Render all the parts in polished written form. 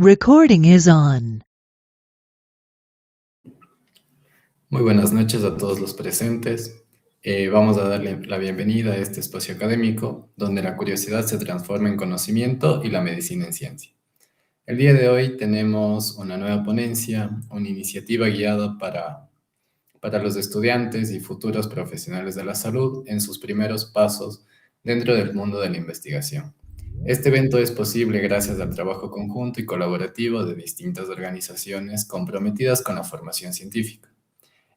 Recording is on. Muy buenas noches a todos los presentes. Vamos a darle la bienvenida a este espacio académico donde la curiosidad se transforma en conocimiento y la medicina en ciencia. El día de hoy tenemos una nueva ponencia, una iniciativa guiada para los estudiantes y futuros profesionales de la salud en sus primeros pasos dentro del mundo de la investigación. Este evento es posible gracias al trabajo conjunto y colaborativo de distintas organizaciones comprometidas con la formación científica.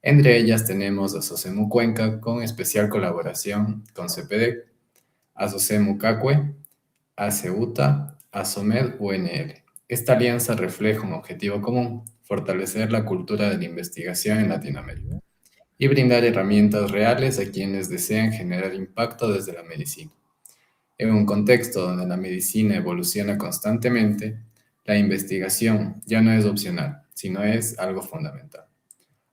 Entre ellas tenemos a SOCEMU Cuenca con especial colaboración con CPD, a SOCEMU Cacue, a CEUTA, a SOMED UNL. Esta alianza refleja un objetivo común, fortalecer la cultura de la investigación en Latinoamérica y brindar herramientas reales a quienes desean generar impacto desde la medicina. En un contexto donde la medicina evoluciona constantemente, la investigación ya no es opcional, sino es algo fundamental.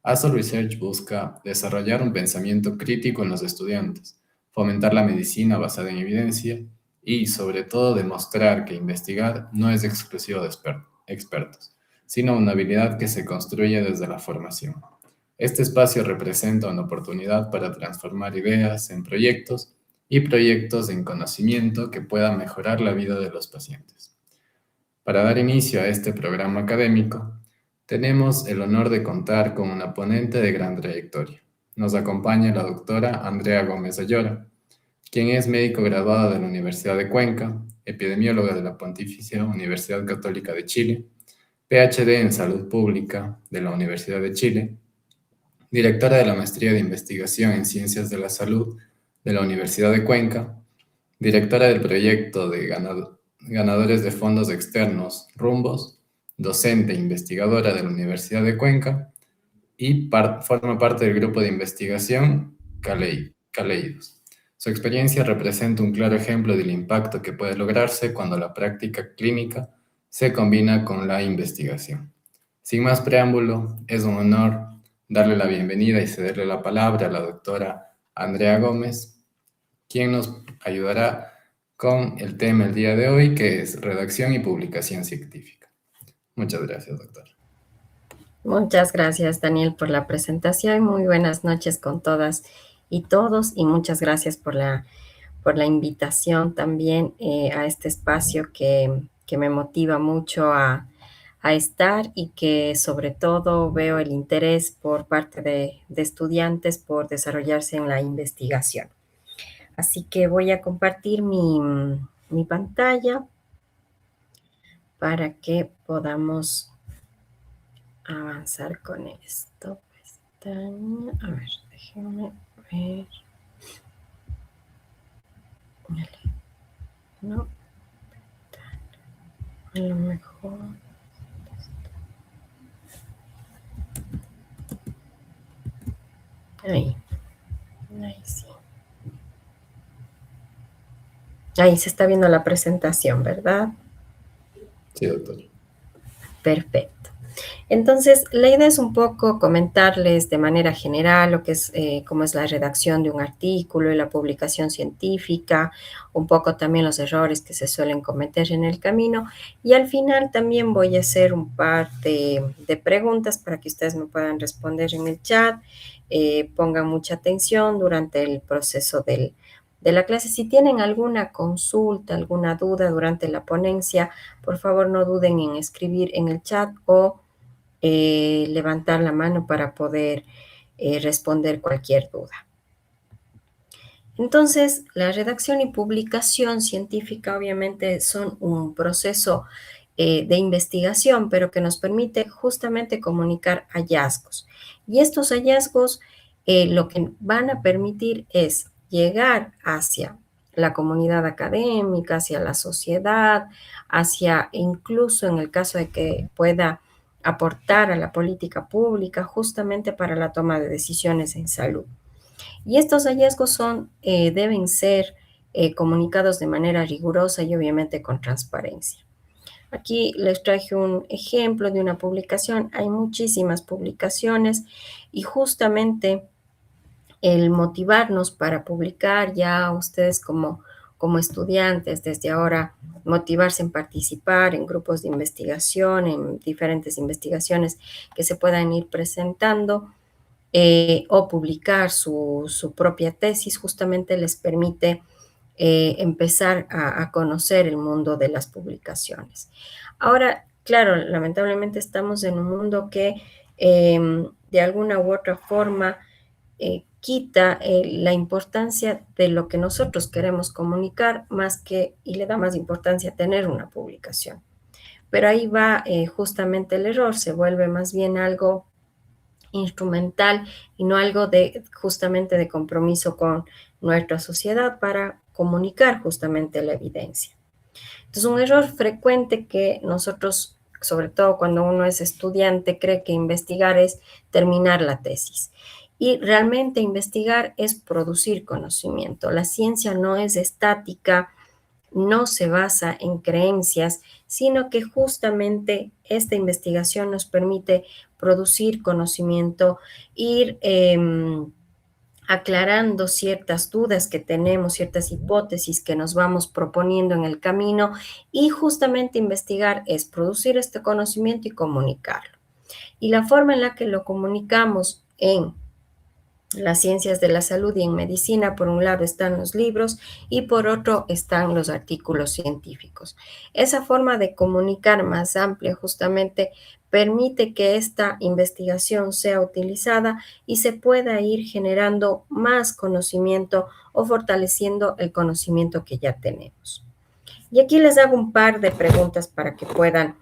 ASO Research busca desarrollar un pensamiento crítico en los estudiantes, fomentar la medicina basada en evidencia y, sobre todo, demostrar que investigar no es exclusivo de expertos, sino una habilidad que se construye desde la formación. Este espacio representa una oportunidad para transformar ideas en proyectos y proyectos en conocimiento que puedan mejorar la vida de los pacientes. Para dar inicio a este programa académico, tenemos el honor de contar con una ponente de gran trayectoria. Nos acompaña la doctora Andrea Gómez Ayora, quien es médico graduada de la Universidad de Cuenca, epidemióloga de la Pontificia Universidad Católica de Chile, PhD en Salud Pública de la Universidad de Chile, directora de la Maestría de Investigación en Ciencias de la Salud de la Universidad de Cuenca, directora del proyecto de ganadores de fondos externos Rumbos, docente e investigadora de la Universidad de Cuenca y forma parte del grupo de investigación Caleidos. Su experiencia representa un claro ejemplo del impacto que puede lograrse cuando la práctica clínica se combina con la investigación. Sin más preámbulo, es un honor darle la bienvenida y cederle la palabra a la doctora Andrea Gómez, quien nos ayudará con el tema el día de hoy, que es redacción y publicación científica. Muchas gracias, doctor. Muchas gracias, Daniel, por la presentación. Muy buenas noches con todas y todos, y muchas gracias por la invitación también a este espacio que me motiva mucho a estar, y que sobre todo veo el interés por parte de estudiantes por desarrollarse en la investigación. Así que voy a compartir mi pantalla para que podamos avanzar con esto. Pestaña. A ver, déjenme ver. No. A lo mejor. Ahí. Ahí sí. Ahí se está viendo la presentación, ¿verdad? Sí, doctor. Perfecto. Entonces, la idea es un poco comentarles de manera general lo que es, cómo es la redacción de un artículo y la publicación científica, un poco también los errores que se suelen cometer en el camino, y al final también voy a hacer un par de preguntas para que ustedes me puedan responder en el chat. Pongan mucha atención durante el proceso de la clase. Si tienen alguna consulta, alguna duda durante la ponencia, por favor no duden en escribir en el chat o levantar la mano para poder responder cualquier duda. Entonces, la redacción y publicación científica obviamente son un proceso de investigación, pero que nos permite justamente comunicar hallazgos. Y estos hallazgos lo que van a permitir es llegar hacia la comunidad académica, hacia la sociedad, hacia incluso en el caso de que pueda aportar a la política pública justamente para la toma de decisiones en salud. Y estos hallazgos deben ser comunicados de manera rigurosa y obviamente con transparencia. Aquí les traje un ejemplo de una publicación. Hay muchísimas publicaciones y justamente el motivarnos para publicar, ya ustedes como como estudiantes desde ahora motivarse en participar en grupos de investigación, en diferentes investigaciones que se puedan ir presentando, o publicar su propia tesis, justamente les permite empezar a conocer el mundo de las publicaciones. Ahora, claro, lamentablemente estamos en un mundo que de alguna u otra forma quita la importancia de lo que nosotros queremos comunicar más que, y le da más importancia a tener una publicación. Pero ahí va justamente el error, se vuelve más bien algo instrumental y no algo de justamente de compromiso con nuestra sociedad para comunicar justamente la evidencia. Entonces, un error frecuente que nosotros, sobre todo cuando uno es estudiante, cree que investigar es terminar la tesis. Y realmente investigar es producir conocimiento. La ciencia no es estática, no se basa en creencias, sino que justamente esta investigación nos permite producir conocimiento, ir aclarando ciertas dudas que tenemos, ciertas hipótesis que nos vamos proponiendo en el camino, y justamente investigar es producir este conocimiento y comunicarlo. Y la forma en la que lo comunicamos en las ciencias de la salud y en medicina, por un lado están los libros y por otro están los artículos científicos. Esa forma de comunicar más amplia justamente permite que esta investigación sea utilizada y se pueda ir generando más conocimiento o fortaleciendo el conocimiento que ya tenemos. Y aquí les hago un par de preguntas para que puedan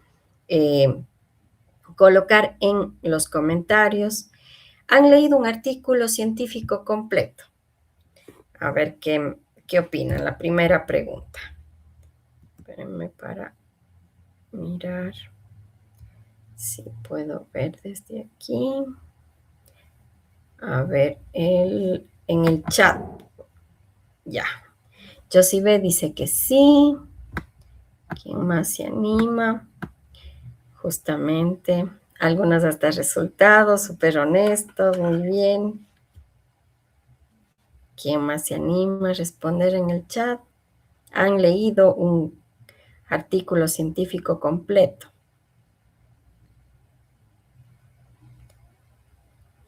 colocar en los comentarios. ¿Han leído un artículo científico completo? A ver qué opinan. La primera pregunta. Espérenme para mirar si puedo ver desde aquí. A ver, en el chat. Ya. Josibe dice que sí. ¿Quién más se anima? Justamente. Algunas hasta resultados, súper honestos, muy bien. ¿Quién más se anima a responder en el chat? ¿Han leído un artículo científico completo?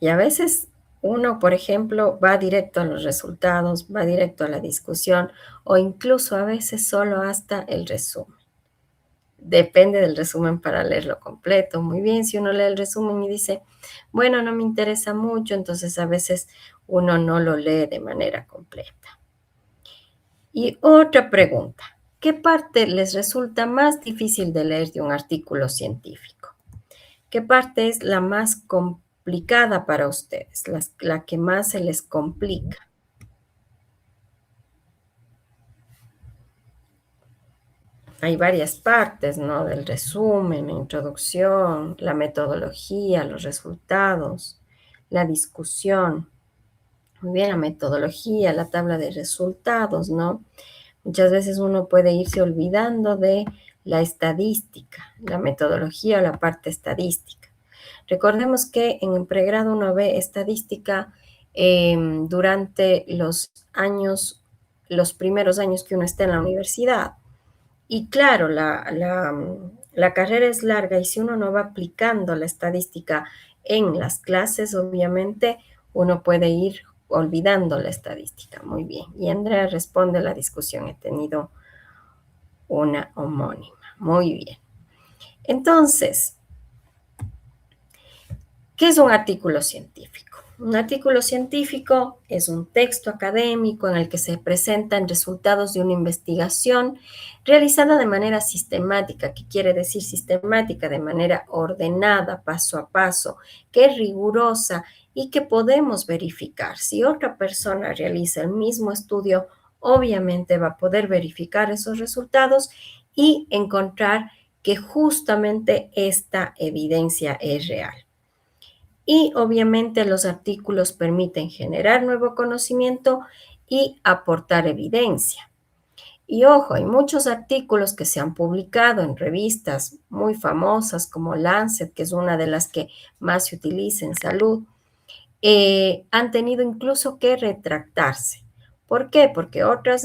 Y a veces uno, por ejemplo, va directo a los resultados, va directo a la discusión o incluso a veces solo hasta el resumen. Depende del resumen para leerlo completo. Muy bien, si uno lee el resumen y dice, bueno, no me interesa mucho, entonces a veces uno no lo lee de manera completa. Y otra pregunta, ¿qué parte les resulta más difícil de leer de un artículo científico? ¿Qué parte es la más complicada para ustedes, la que más se les complica? Hay varias partes, ¿no? Del resumen, la introducción, la metodología, los resultados, la discusión. Muy bien, la metodología, la tabla de resultados, ¿no? Muchas veces uno puede irse olvidando de la estadística, la metodología o la parte estadística. Recordemos que en el pregrado uno ve estadística durante los primeros años que uno está en la universidad. Y claro, la carrera es larga y si uno no va aplicando la estadística en las clases, obviamente uno puede ir olvidando la estadística. Muy bien. Y Andrea responde a la discusión. He tenido una homónima. Muy bien. Entonces, ¿qué es un artículo científico? Un artículo científico es un texto académico en el que se presentan resultados de una investigación realizada de manera sistemática. ¿Qué quiere decir sistemática? De manera ordenada, paso a paso, que es rigurosa y que podemos verificar. Si otra persona realiza el mismo estudio, obviamente va a poder verificar esos resultados y encontrar que justamente esta evidencia es real. Y obviamente los artículos permiten generar nuevo conocimiento y aportar evidencia. Y ojo, hay muchos artículos que se han publicado en revistas muy famosas como Lancet, que es una de las que más se utiliza en salud, han tenido incluso que retractarse ¿Por qué? Porque otras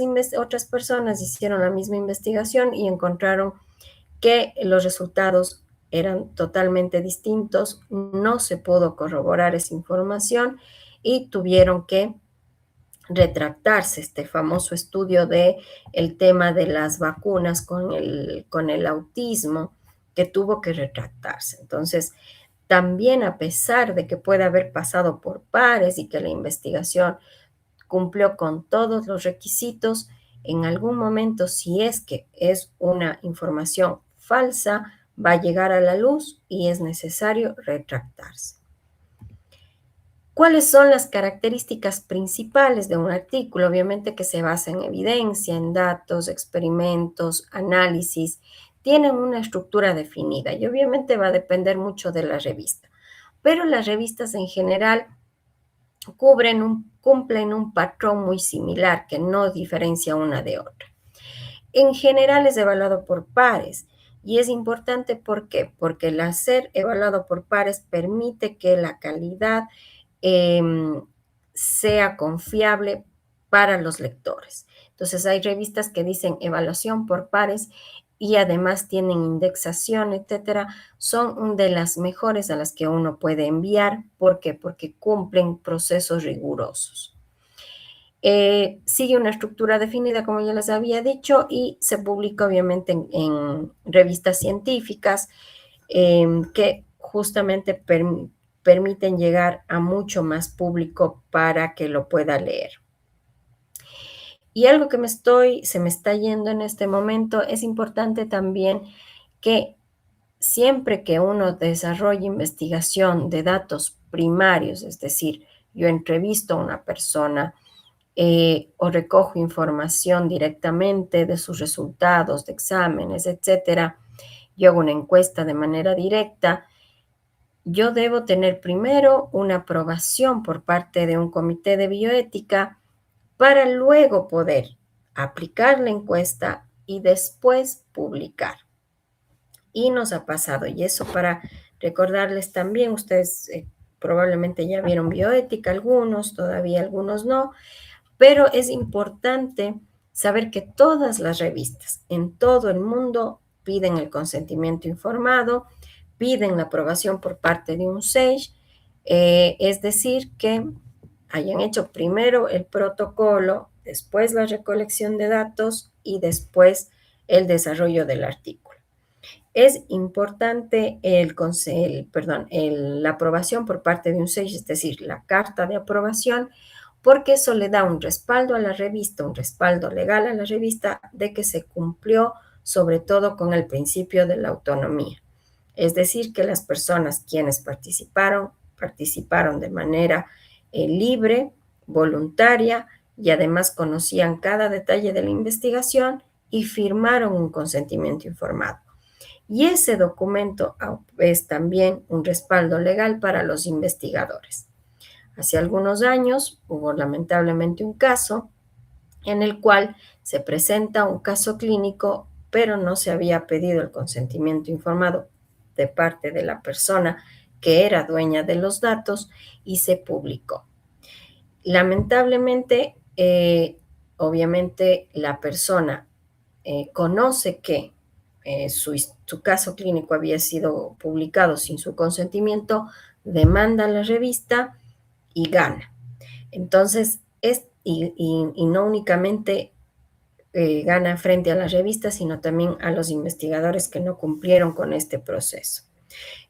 personas hicieron la misma investigación y encontraron que los resultados eran totalmente distintos, no se pudo corroborar esa información y tuvieron que retractarse este famoso estudio de el tema de las vacunas con el autismo, que tuvo que retractarse. Entonces, también a pesar de que puede haber pasado por pares y que la investigación cumplió con todos los requisitos, en algún momento, si es que es una información falsa, va a llegar a la luz y es necesario retractarse. ¿Cuáles son las características principales de un artículo? Obviamente que se basa en evidencia, en datos, experimentos, análisis, tienen una estructura definida y obviamente va a depender mucho de la revista, pero las revistas en general cumplen un patrón muy similar que no diferencia una de otra. En general es evaluado por pares y es importante ¿por qué? Porque el ser evaluado por pares permite que la calidad eh, sea confiable para los lectores. Entonces hay revistas que dicen evaluación por pares y además tienen indexación, etcétera, son de las mejores a las que uno puede enviar. ¿Por qué? Porque cumplen procesos rigurosos. Sigue una estructura definida, como ya les había dicho, y se publica obviamente en revistas científicas que justamente permiten llegar a mucho más público para que lo pueda leer. Y algo que se me está yendo en este momento, es importante también que siempre que uno desarrolla investigación de datos primarios, es decir, yo entrevisto a una persona o recojo información directamente de sus resultados de exámenes, etcétera, yo hago una encuesta de manera directa, yo debo tener primero una aprobación por parte de un comité de bioética para luego poder aplicar la encuesta y después publicar. Y nos ha pasado, y eso para recordarles también, ustedes probablemente ya vieron bioética, algunos, todavía algunos no, pero es importante saber que todas las revistas en todo el mundo piden el consentimiento informado, piden la aprobación por parte de un SAGE, es decir, que hayan hecho primero el protocolo, después la recolección de datos y después el desarrollo del artículo. Es importante la aprobación por parte de un SAGE, es decir, la carta de aprobación, porque eso le da un respaldo a la revista, un respaldo legal a la revista de que se cumplió sobre todo con el principio de la autonomía. Es decir, que las personas quienes participaron de manera libre, voluntaria y además conocían cada detalle de la investigación y firmaron un consentimiento informado. Y ese documento es también un respaldo legal para los investigadores. Hace algunos años hubo lamentablemente un caso en el cual se presenta un caso clínico, pero no se había pedido el consentimiento informado de parte de la persona que era dueña de los datos y se publicó. Lamentablemente, obviamente la persona conoce que su caso clínico había sido publicado sin su consentimiento, demanda a la revista y gana. Entonces, y no únicamente gana frente a la revista, sino también a los investigadores que no cumplieron con este proceso.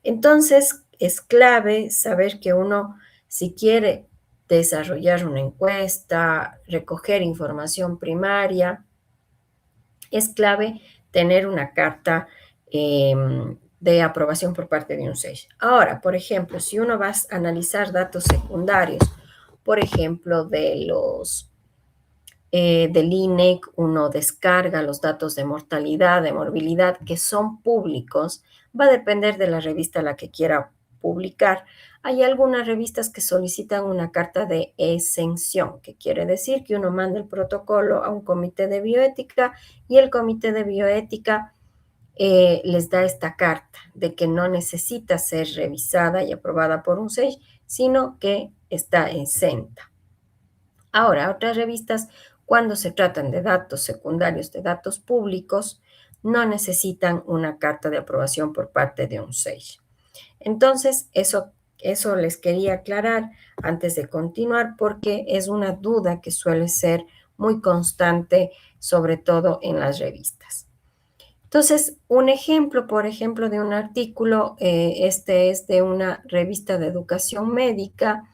Entonces, es clave saber que uno, si quiere desarrollar una encuesta, recoger información primaria, es clave tener una carta de aprobación por parte de un SAGE. Ahora, por ejemplo, si uno va a analizar datos secundarios, por ejemplo, del INEC, uno descarga los datos de mortalidad, de morbilidad, que son públicos, va a depender de la revista a la que quiera publicar. Hay algunas revistas que solicitan una carta de exención, que quiere decir que uno manda el protocolo a un comité de bioética y el comité de bioética les da esta carta de que no necesita ser revisada y aprobada por un SAGE, sino que está exenta. Ahora, otras revistas, cuando se tratan de datos secundarios, de datos públicos, no necesitan una carta de aprobación por parte de un SEI. Entonces, eso les quería aclarar antes de continuar porque es una duda que suele ser muy constante, sobre todo en las revistas. Entonces, un ejemplo, por ejemplo, de un artículo, este es de una revista de educación médica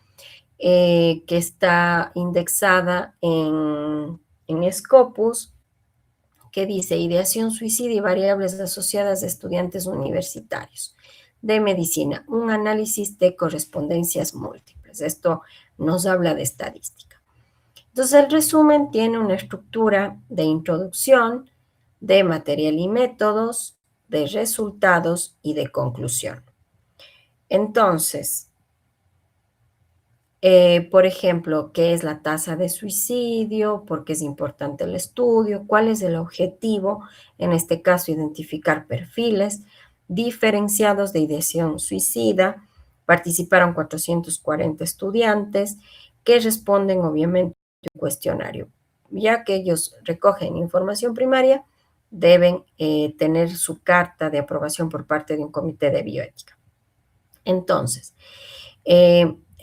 que está indexada en Scopus, que dice ideación suicida y variables asociadas de estudiantes universitarios de medicina, un análisis de correspondencias múltiples. Esto nos habla de estadística. Entonces, el resumen tiene una estructura de introducción, de material y métodos, de resultados y de conclusión. Entonces, por ejemplo, ¿qué es la tasa de suicidio? ¿Por qué es importante el estudio? ¿Cuál es el objetivo? En este caso, identificar perfiles diferenciados de ideación suicida. Participaron 440 estudiantes que responden, obviamente, un cuestionario. Ya que ellos recogen información primaria, deben tener su carta de aprobación por parte de un comité de bioética. Entonces,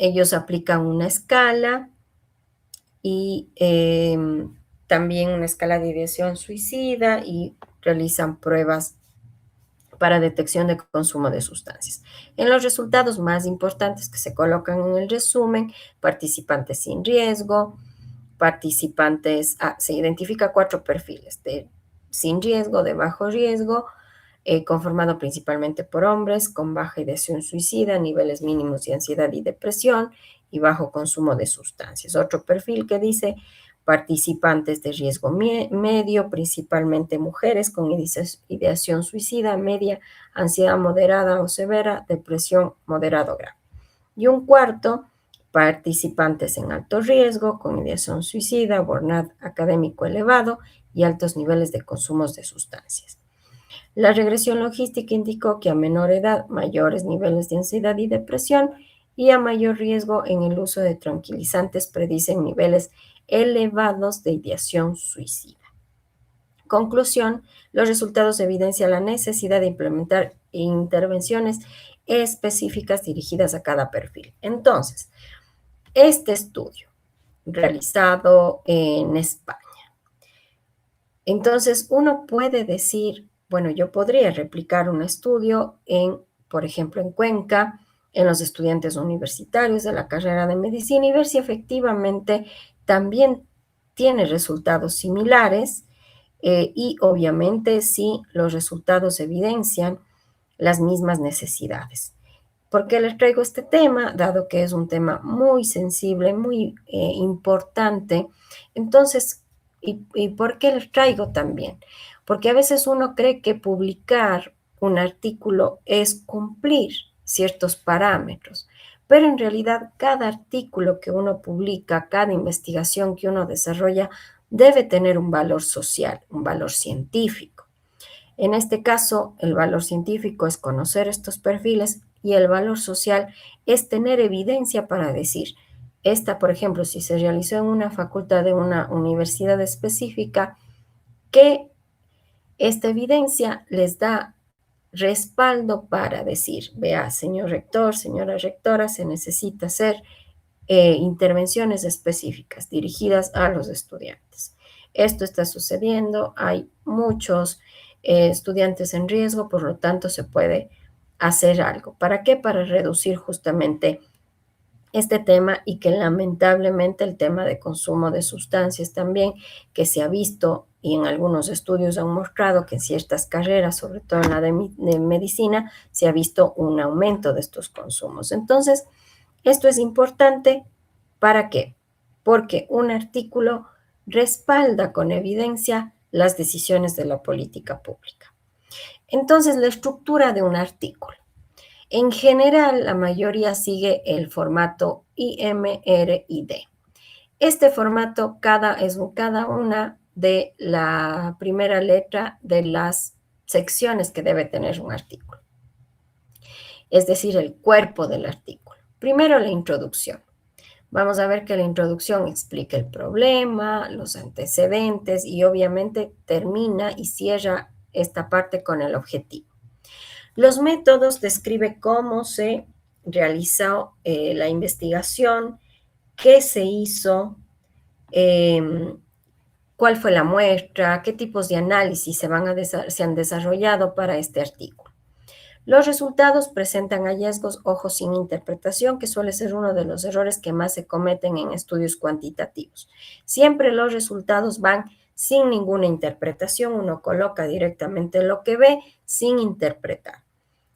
ellos aplican una escala y también una escala de ideación suicida y realizan pruebas para detección de consumo de sustancias. En los resultados más importantes que se colocan en el resumen, participantes sin riesgo, se identifica 4 perfiles, de sin riesgo, de bajo riesgo, conformado principalmente por hombres con baja ideación suicida, niveles mínimos de ansiedad y depresión y bajo consumo de sustancias. Otro perfil que dice participantes de riesgo medio, principalmente mujeres con ideación suicida, media, ansiedad moderada o severa, depresión moderado grave. Y un cuarto, participantes en alto riesgo con ideación suicida, burnout académico elevado y altos niveles de consumos de sustancias. La regresión logística indicó que a menor edad, mayores niveles de ansiedad y depresión y a mayor riesgo en el uso de tranquilizantes predicen niveles elevados de ideación suicida. Conclusión, los resultados evidencian la necesidad de implementar intervenciones específicas dirigidas a cada perfil. Entonces, este estudio realizado en España, entonces uno puede decir, bueno, yo podría replicar un estudio por ejemplo, en Cuenca, en los estudiantes universitarios de la carrera de medicina y ver si efectivamente también tiene resultados similares y obviamente si los resultados evidencian las mismas necesidades. ¿Por qué les traigo este tema? Dado que es un tema muy sensible, muy importante. Entonces, ¿y por qué les traigo también? Porque a veces uno cree que publicar un artículo es cumplir ciertos parámetros, pero en realidad cada artículo que uno publica, cada investigación que uno desarrolla, debe tener un valor social, un valor científico. En este caso, el valor científico es conocer estos perfiles y el valor social es tener evidencia para decir, esta, por ejemplo, si se realizó en una facultad de una universidad específica, que esta evidencia les da respaldo para decir, vea, señor rector, señora rectora, se necesita hacer intervenciones específicas dirigidas a los estudiantes. Esto está sucediendo, hay muchos estudiantes en riesgo, por lo tanto se puede hacer algo. ¿Para qué? Para reducir justamente este tema y que lamentablemente el tema de consumo de sustancias también, que se ha visto y en algunos estudios han mostrado que en ciertas carreras, sobre todo en la de medicina, se ha visto un aumento de estos consumos. Entonces, esto es importante. ¿Para qué? Porque un artículo respalda con evidencia las decisiones de la política pública. Entonces, la estructura de un artículo. En general, la mayoría sigue el formato IMRID. Este formato es cada una de la primera letra de las secciones que debe tener un artículo, es decir, el cuerpo del artículo. Primero, la introducción. Vamos a ver que la introducción explica el problema, los antecedentes y obviamente termina y cierra esta parte con el objetivo. Los métodos describe cómo se realizó la investigación, qué se hizo, eh, cuál fue la muestra, qué tipos de análisis se han desarrollado para este artículo. Los resultados presentan hallazgos, ojo, sin interpretación, que suele ser uno de los errores que más se cometen en estudios cuantitativos. Siempre los resultados van sin ninguna interpretación, uno coloca directamente lo que ve sin interpretar.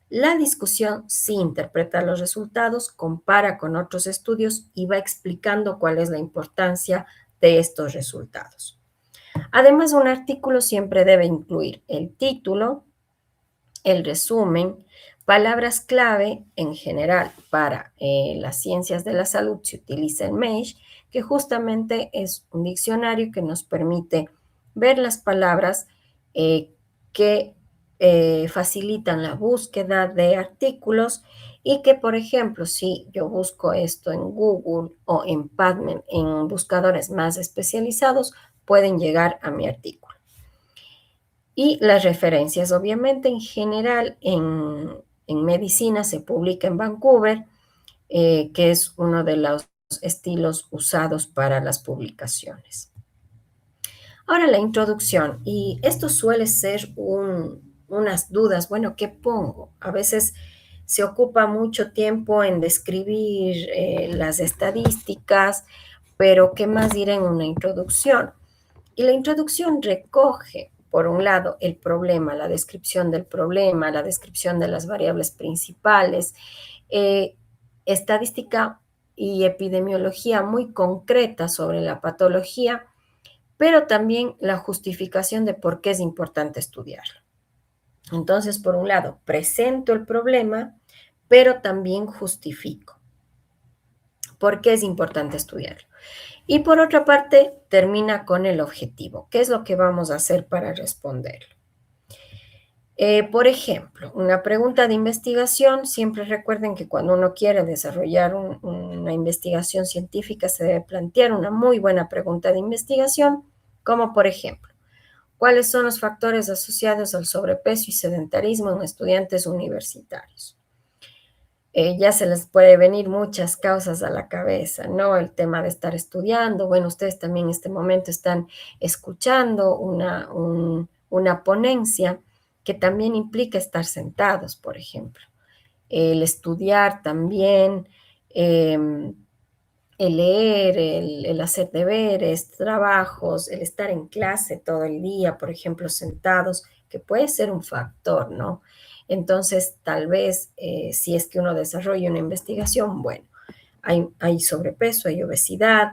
La discusión sí interpreta los resultados, compara con otros estudios y va explicando cuál es la importancia de estos resultados. Además, un artículo siempre debe incluir el título, el resumen, palabras clave en general para las ciencias de la salud se utiliza el MESH, que justamente es un diccionario que nos permite ver las palabras que facilitan la búsqueda de artículos y que, por ejemplo, si yo busco esto en Google o en PubMed, en buscadores más especializados, pueden llegar a mi artículo. Y las referencias, obviamente, en general, en medicina se publica en Vancouver, que es uno de los estilos usados para las publicaciones. Ahora la introducción, y esto suele ser unas dudas, bueno, ¿qué pongo? A veces se ocupa mucho tiempo en describir las estadísticas, pero ¿qué más diré en una introducción? Y la introducción recoge, por un lado, el problema, la descripción del problema, la descripción de las variables principales, estadística y epidemiología muy concreta sobre la patología, pero también la justificación de por qué es importante estudiarlo. Entonces, por un lado, presento el problema, pero también justifico por qué es importante estudiarlo. Y por otra parte, termina con el objetivo. ¿Qué es lo que vamos a hacer para responderlo? Por ejemplo, una pregunta de investigación, siempre recuerden que cuando uno quiere desarrollar una investigación científica se debe plantear una muy buena pregunta de investigación, como por ejemplo, ¿cuáles son los factores asociados al sobrepeso y sedentarismo en estudiantes universitarios? Ya se les puede venir muchas causas a la cabeza, ¿no? El tema de estar estudiando, bueno, ustedes también en este momento están escuchando una ponencia que también implica estar sentados, por ejemplo. El estudiar también, el leer, el hacer deberes, trabajos, el estar en clase todo el día, por ejemplo, sentados, que puede ser un factor, ¿no? Entonces, tal vez si es que uno desarrolla una investigación, bueno, hay sobrepeso, hay obesidad,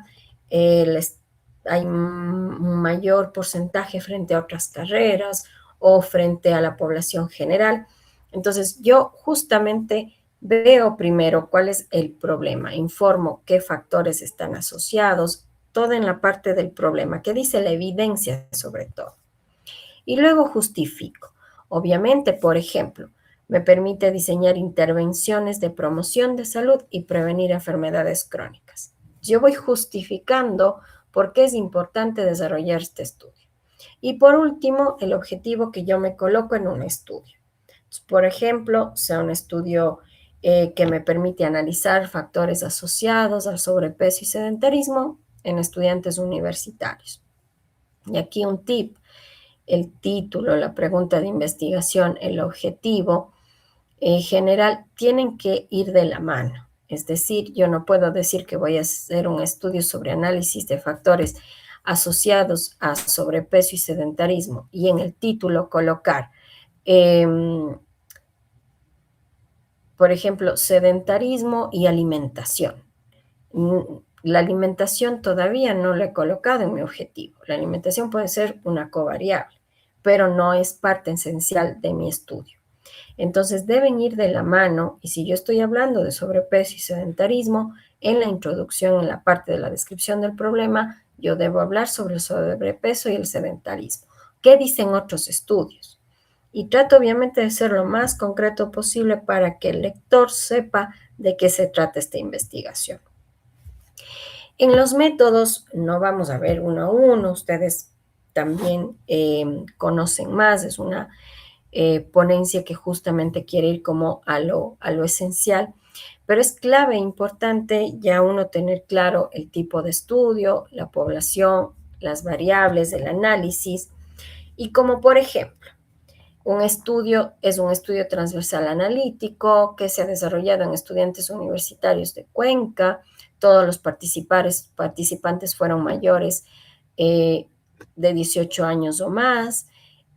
hay un mayor porcentaje frente a otras carreras o frente a la población general. Entonces, yo justamente veo primero cuál es el problema, informo qué factores están asociados, todo en la parte del problema, qué dice la evidencia sobre todo. Y luego justifico. Obviamente, por ejemplo, me permite diseñar intervenciones de promoción de salud y prevenir enfermedades crónicas. Yo voy justificando por qué es importante desarrollar este estudio. Y por último, el objetivo que yo me coloco en un estudio. Por ejemplo, sea un estudio que me permite analizar factores asociados al sobrepeso y sedentarismo en estudiantes universitarios. Y aquí un tip, el título, la pregunta de investigación, el objetivo, en general tienen que ir de la mano. Es decir, yo no puedo decir que voy a hacer un estudio sobre análisis de factores asociados a sobrepeso y sedentarismo y en el título colocar por ejemplo, sedentarismo y alimentación. La alimentación todavía no lo he colocado en mi objetivo. La alimentación puede ser una covariable, pero no es parte esencial de mi estudio. Entonces deben ir de la mano y si yo estoy hablando de sobrepeso y sedentarismo, en la introducción, en la parte de la descripción del problema, yo debo hablar sobre el sobrepeso y el sedentarismo. ¿Qué dicen otros estudios? Y trato obviamente de ser lo más concreto posible para que el lector sepa de qué se trata esta investigación. En los métodos no vamos a ver uno a uno, ustedes también conocen más, es una ponencia que justamente quiere ir como a lo esencial, pero es clave, importante ya uno tener claro el tipo de estudio, la población, las variables del análisis y como por ejemplo, un estudio es un estudio transversal analítico que se ha desarrollado en estudiantes universitarios de Cuenca. Todos los participantes fueron mayores eh, de 18 años o más,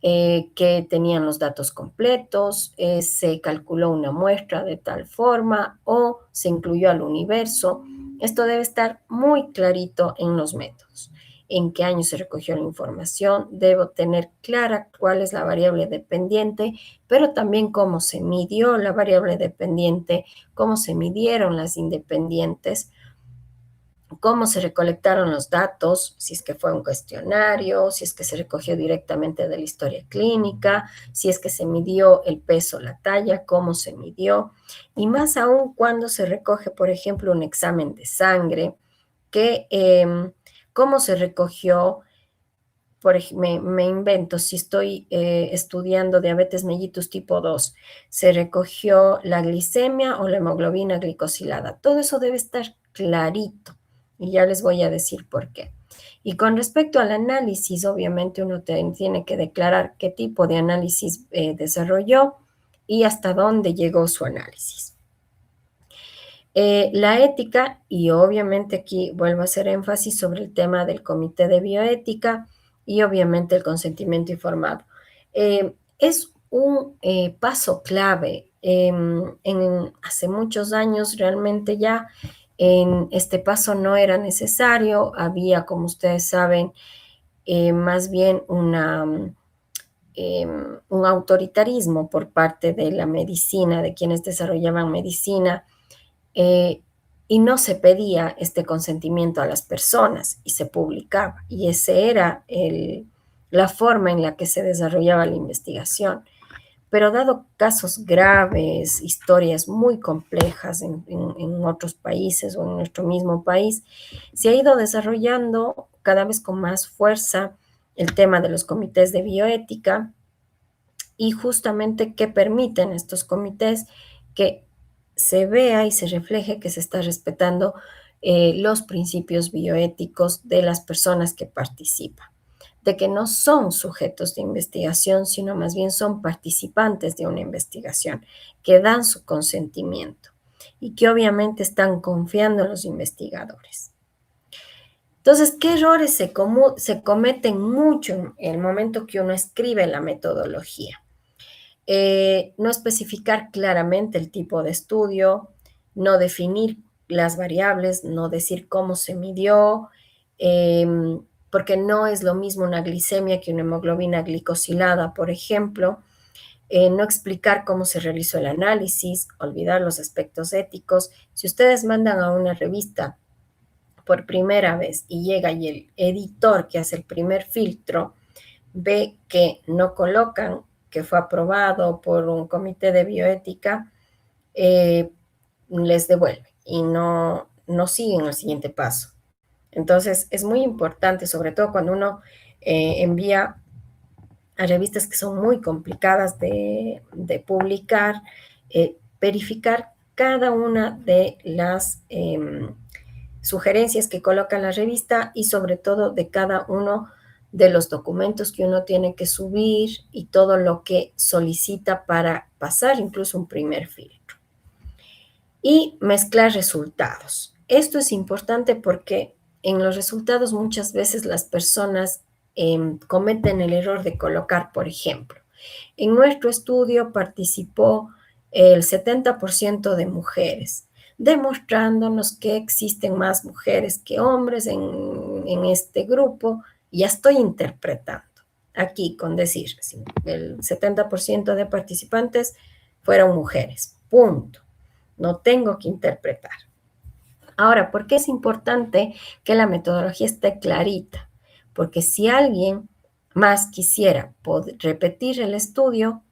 que tenían los datos completos, se calculó una muestra de tal forma o se incluyó al universo. Esto debe estar muy clarito en los métodos. En qué año se recogió la información, debo tener clara cuál es la variable dependiente, pero también cómo se midió la variable dependiente, cómo se midieron las independientes, cómo se recolectaron los datos, si es que fue un cuestionario, si es que se recogió directamente de la historia clínica, si es que se midió el peso, la talla, cómo se midió, y más aún cuando se recoge, por ejemplo, un examen de sangre, que cómo se recogió, me invento, si estoy estudiando diabetes mellitus tipo 2, se recogió la glicemia o la hemoglobina glicosilada. Todo eso debe estar clarito y ya les voy a decir por qué. Y con respecto al análisis, obviamente uno tiene que declarar qué tipo de análisis desarrolló y hasta dónde llegó su análisis. La ética, y obviamente aquí vuelvo a hacer énfasis sobre el tema del comité de bioética y obviamente el consentimiento informado. Es un paso clave. Hace muchos años realmente ya este paso no era necesario, había, como ustedes saben, más bien un autoritarismo por parte de la medicina, de quienes desarrollaban medicina, eh, y no se pedía este consentimiento a las personas y se publicaba. Y esa era la forma en la que se desarrollaba la investigación. Pero dado casos graves, historias muy complejas en otros países o en nuestro mismo país, se ha ido desarrollando cada vez con más fuerza el tema de los comités de bioética y justamente que permiten estos comités que se vea y se refleje que se está respetando los principios bioéticos de las personas que participan, de que no son sujetos de investigación, sino más bien son participantes de una investigación, que dan su consentimiento y que obviamente están confiando en los investigadores. Entonces, ¿qué errores se cometen mucho en el momento que uno escribe la metodología? No especificar claramente el tipo de estudio, no definir las variables, no decir cómo se midió, eh, porque no es lo mismo una glicemia que una hemoglobina glicosilada, por ejemplo, no explicar cómo se realizó el análisis, olvidar los aspectos éticos. Si ustedes mandan a una revista por primera vez y llega y el editor que hace el primer filtro ve que no colocan que fue aprobado por un comité de bioética, les devuelve y no siguen el siguiente paso. Entonces, es muy importante, sobre todo cuando uno envía a revistas que son muy complicadas de publicar, verificar cada una de las sugerencias que coloca la revista y sobre todo de cada uno de los documentos que uno tiene que subir y todo lo que solicita para pasar incluso un primer filtro. Y mezclar resultados. Esto es importante porque en los resultados muchas veces las personas cometen el error de colocar, por ejemplo, en nuestro estudio participó el 70% de mujeres, demostrándonos que existen más mujeres que hombres en este grupo. Ya estoy interpretando aquí con decir, el 70% de participantes fueron mujeres, punto. No tengo que interpretar. Ahora, ¿por qué es importante que la metodología esté clarita? Porque si alguien más quisiera repetir el estudio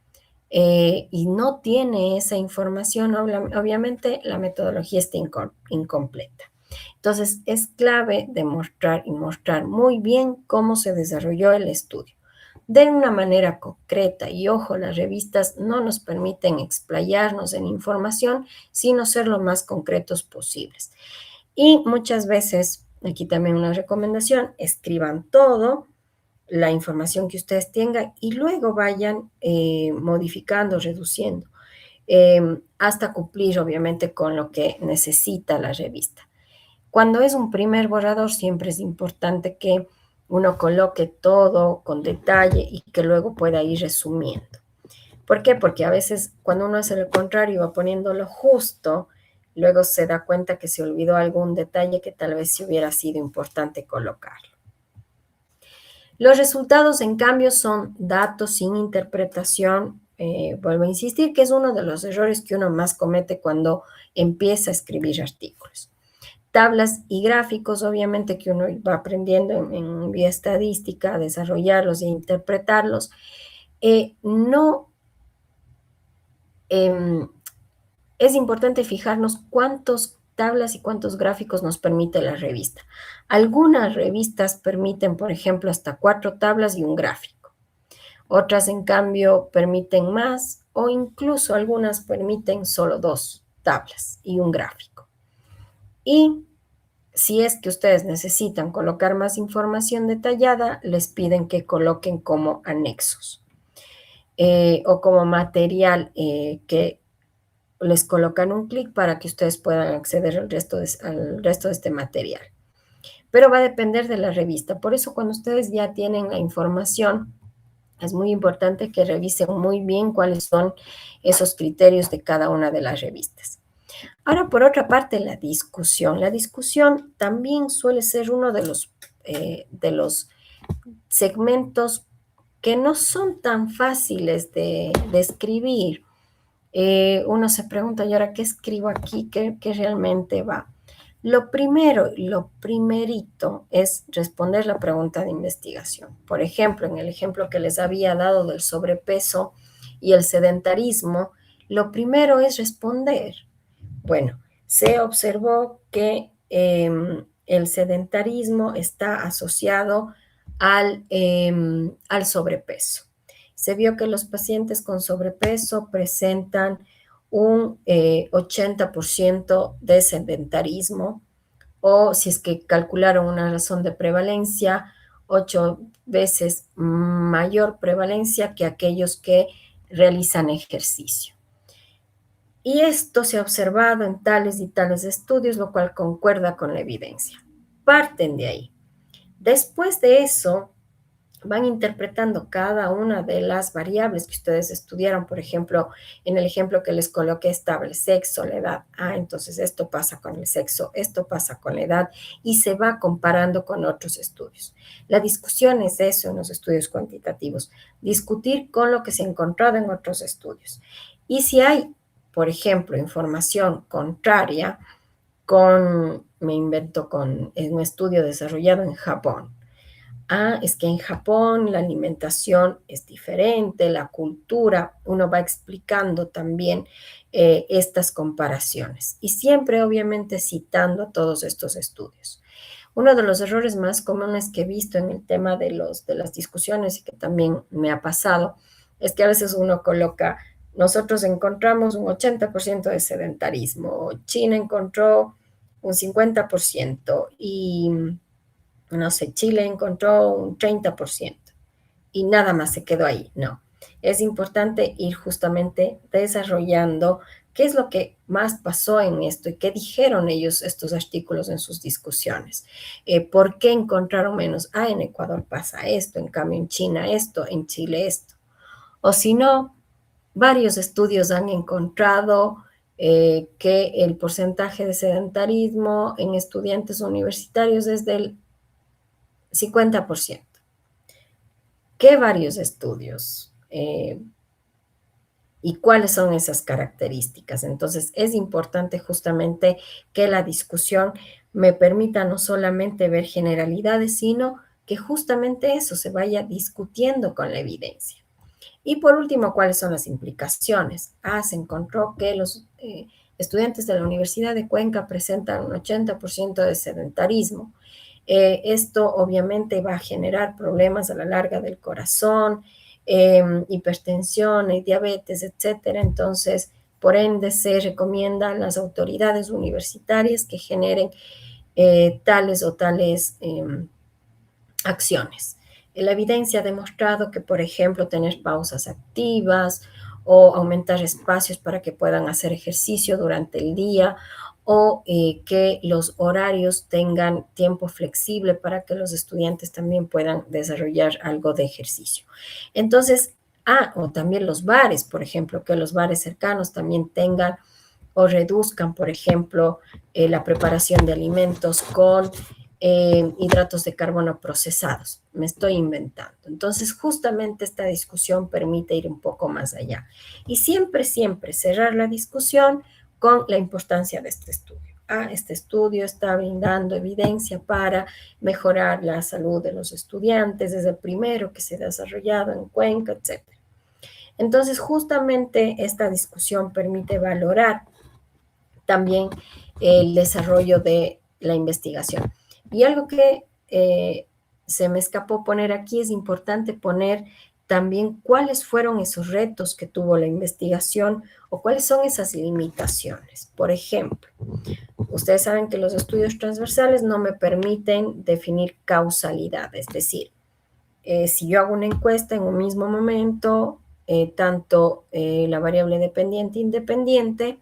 y no tiene esa información, obviamente la metodología está incompleta. Entonces, es clave demostrar y mostrar muy bien cómo se desarrolló el estudio de una manera concreta. Y ojo, las revistas no nos permiten explayarnos en información, sino ser lo más concretos posibles. Y muchas veces, aquí también una recomendación, escriban todo, la información que ustedes tengan y luego vayan modificando, reduciendo, hasta cumplir obviamente con lo que necesita la revista. Cuando es un primer borrador, siempre es importante que uno coloque todo con detalle y que luego pueda ir resumiendo. ¿Por qué? Porque a veces cuando uno hace lo contrario y va poniendo lo justo, luego se da cuenta que se olvidó algún detalle que tal vez sí hubiera sido importante colocarlo. Los resultados, en cambio, son datos sin interpretación. Vuelvo a insistir que es uno de los errores que uno más comete cuando empieza a escribir artículos. Tablas y gráficos, obviamente que uno va aprendiendo en vía estadística a desarrollarlos e interpretarlos. No es importante fijarnos cuántas tablas y cuántos gráficos nos permite la revista. Algunas revistas permiten, por ejemplo, hasta 4 tablas y un gráfico. Otras, en cambio, permiten más o incluso algunas permiten solo 2 tablas y un gráfico. Y si es que ustedes necesitan colocar más información detallada, les piden que coloquen como anexos o como material que les colocan un clic para que ustedes puedan acceder al resto de este material. Pero va a depender de la revista. Por eso cuando ustedes ya tienen la información, es muy importante que revisen muy bien cuáles son esos criterios de cada una de las revistas. Ahora, por otra parte, la discusión. La discusión también suele ser uno de los segmentos que no son tan fáciles de escribir. Uno se pregunta, ¿y ahora qué escribo aquí? ¿Qué realmente va? Lo primero, lo primerito es responder la pregunta de investigación. Por ejemplo, en el ejemplo que les había dado del sobrepeso y el sedentarismo, lo primero es responder. Bueno, se observó que el sedentarismo está asociado al sobrepeso. Se vio que los pacientes con sobrepeso presentan un 80% de sedentarismo, o si es que calcularon una razón de prevalencia, 8 veces mayor prevalencia que aquellos que realizan ejercicio. Y esto se ha observado en tales y tales estudios, lo cual concuerda con la evidencia. Parten de ahí. Después de eso, van interpretando cada una de las variables que ustedes estudiaron. Por ejemplo, en el ejemplo que les coloqué estaba el sexo, la edad. Entonces esto pasa con el sexo, esto pasa con la edad y se va comparando con otros estudios. La discusión es eso en los estudios cuantitativos, discutir con lo que se ha encontrado en otros estudios. Y si hay, por ejemplo, información contraria, me invento con un estudio desarrollado en Japón. Es que en Japón la alimentación es diferente, la cultura, uno va explicando también estas comparaciones y siempre obviamente citando todos estos estudios. Uno de los errores más comunes que he visto en el tema de las discusiones y que también me ha pasado es que a veces uno coloca, nosotros encontramos un 80% de sedentarismo, China encontró un 50% y no sé, Chile encontró un 30% y nada más se quedó ahí. No, es importante ir justamente desarrollando qué es lo que más pasó en esto y qué dijeron ellos, estos artículos en sus discusiones. ¿Por qué encontraron menos? En Ecuador pasa esto, en cambio en China esto, en Chile esto. O si no, varios estudios han encontrado que el porcentaje de sedentarismo en estudiantes universitarios es del 50%. ¿Qué varios estudios? ¿Y cuáles son esas características? Entonces, es importante justamente que la discusión me permita no solamente ver generalidades, sino que justamente eso se vaya discutiendo con la evidencia. Y por último, ¿cuáles son las implicaciones? Se encontró que los estudiantes de la Universidad de Cuenca presentan un 80% de sedentarismo. Esto obviamente va a generar problemas a la larga del corazón, hipertensión, diabetes, etcétera. Entonces, por ende, se recomienda a las autoridades universitarias que generen tales o tales acciones. La evidencia ha demostrado que, por ejemplo, tener pausas activas o aumentar espacios para que puedan hacer ejercicio durante el día o que los horarios tengan tiempo flexible para que los estudiantes también puedan desarrollar algo de ejercicio. Entonces, o también los bares, por ejemplo, que los bares cercanos también tengan o reduzcan, por ejemplo, la preparación de alimentos con hidratos de carbono procesados. Me estoy inventando. Entonces, justamente esta discusión permite ir un poco más allá. Y siempre, siempre cerrar la discusión con la importancia de este estudio. Este estudio está brindando evidencia para mejorar la salud de los estudiantes, es el primero que se ha desarrollado en Cuenca, etc. Entonces, justamente esta discusión permite valorar también el desarrollo de la investigación. Y algo que se me escapó poner aquí, es importante poner también cuáles fueron esos retos que tuvo la investigación o cuáles son esas limitaciones. Por ejemplo, ustedes saben que los estudios transversales no me permiten definir causalidad, es decir, si yo hago una encuesta en un mismo momento, tanto la variable dependiente e independiente,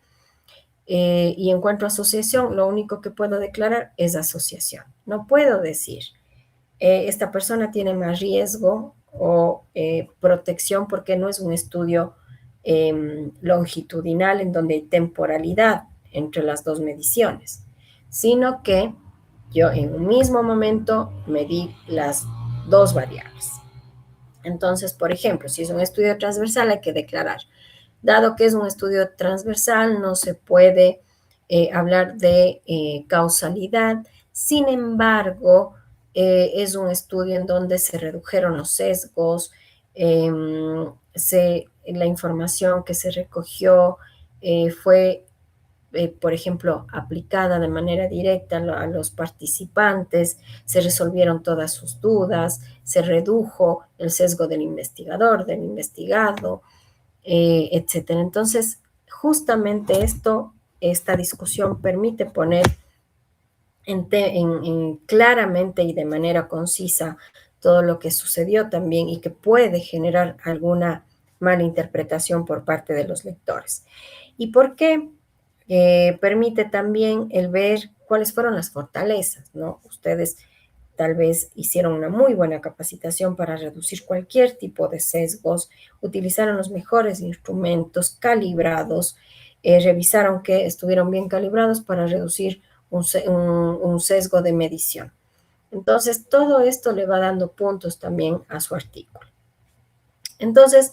y encuentro asociación, lo único que puedo declarar es asociación. No puedo decir, esta persona tiene más riesgo o protección porque no es un estudio longitudinal en donde hay temporalidad entre las dos mediciones, sino que yo en un mismo momento medí las dos variables. Entonces, por ejemplo, si es un estudio transversal, hay que declarar, dado que es un estudio transversal, no se puede hablar de causalidad. Sin embargo, es un estudio en donde se redujeron los sesgos, la información que se recogió fue, por ejemplo, aplicada de manera directa a los participantes, se resolvieron todas sus dudas, se redujo el sesgo del investigador, del investigado, etcétera. Entonces, justamente esta discusión permite poner claramente y de manera concisa todo lo que sucedió también y que puede generar alguna mala interpretación por parte de los lectores. ¿Y por qué? Permite también el ver cuáles fueron las fortalezas, ¿no? Ustedes tal vez hicieron una muy buena capacitación para reducir cualquier tipo de sesgos, utilizaron los mejores instrumentos calibrados, revisaron que estuvieron bien calibrados para reducir un sesgo de medición. Entonces, todo esto le va dando puntos también a su artículo. Entonces,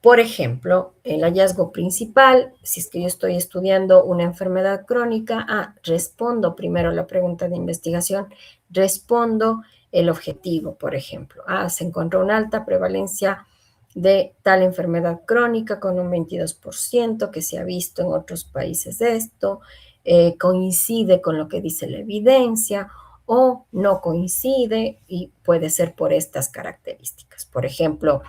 por ejemplo, el hallazgo principal, si es que yo estoy estudiando una enfermedad crónica, respondo primero la pregunta de investigación, respondo el objetivo, por ejemplo. Se encontró una alta prevalencia de tal enfermedad crónica con un 22% que se ha visto en otros países de esto, coincide con lo que dice la evidencia o no coincide y puede ser por estas características. Por ejemplo,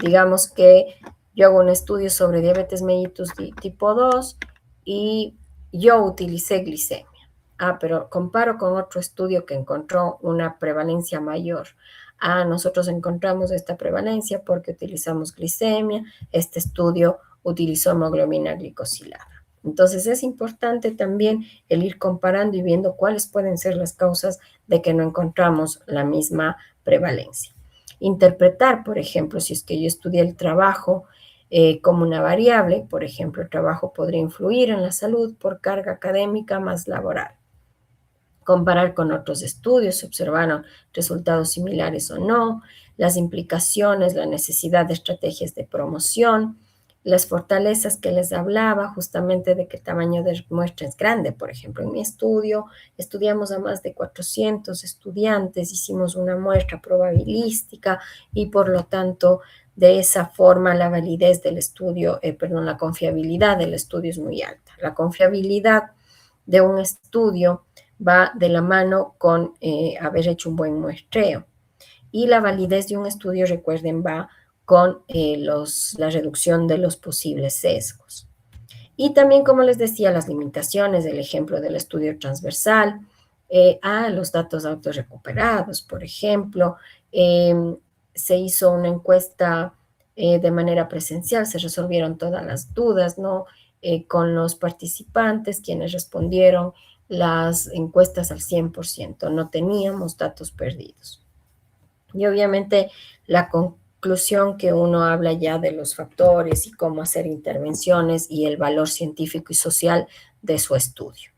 digamos que yo hago un estudio sobre diabetes mellitus tipo 2 y yo utilicé glicemia. Pero comparo con otro estudio que encontró una prevalencia mayor. Nosotros encontramos esta prevalencia porque utilizamos glicemia. Este estudio utilizó hemoglobina glicosilada. Entonces es importante también el ir comparando y viendo cuáles pueden ser las causas de que no encontramos la misma prevalencia. Interpretar, por ejemplo, si es que yo estudié el trabajo como una variable, por ejemplo, el trabajo podría influir en la salud por carga académica más laboral. Comparar con otros estudios, si observaron resultados similares o no, las implicaciones, la necesidad de estrategias de promoción, las fortalezas que les hablaba, justamente de que el tamaño de muestra es grande. Por ejemplo, en mi estudio estudiamos a más de 400 estudiantes, hicimos una muestra probabilística y por lo tanto, de esa forma la validez del estudio, la confiabilidad del estudio es muy alta. La confiabilidad de un estudio va de la mano con haber hecho un buen muestreo. Y la validez de un estudio, recuerden, va con la reducción de los posibles sesgos. Y también, como les decía, las limitaciones del ejemplo del estudio transversal, a los datos autorrecuperados, por ejemplo, se hizo una encuesta de manera presencial, se resolvieron todas las dudas, ¿no? Con los participantes, quienes respondieron las encuestas al 100%, no teníamos datos perdidos. Y obviamente la conclusión que uno habla ya de los factores y cómo hacer intervenciones y el valor científico y social de su estudio.